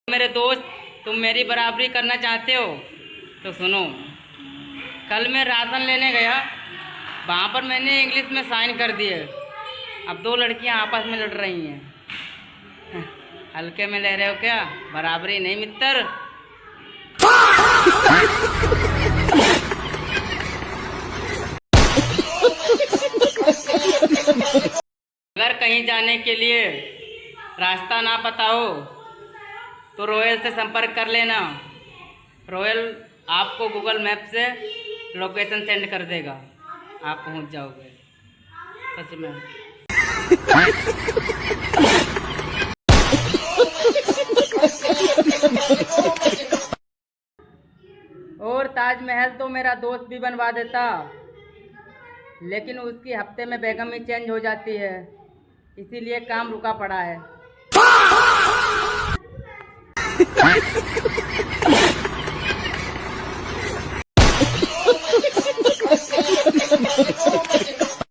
मेरे दोस्त, तुम मेरी बराबरी करना चाहते हो तो सुनो। कल मैं राशन लेने गया, वहाँ पर मैंने इंग्लिश में साइन कर दिए। अब दो लड़कियाँ आपस में लड़ रही हैं। हल्के में ले रहे हो क्या? बराबरी नहीं मित्र। अगर कहीं जाने के लिए रास्ता ना पता हो तो रॉयल से संपर्क कर लेना। रॉयल आपको गूगल मैप से लोकेशन सेंड कर देगा, आप पहुंच जाओगे। सच में। और ताजमहल तो मेरा दोस्त भी बनवा देता, लेकिन उसकी हफ्ते में बेगम ही चेंज हो जाती है, इसीलिए काम रुका पड़ा है।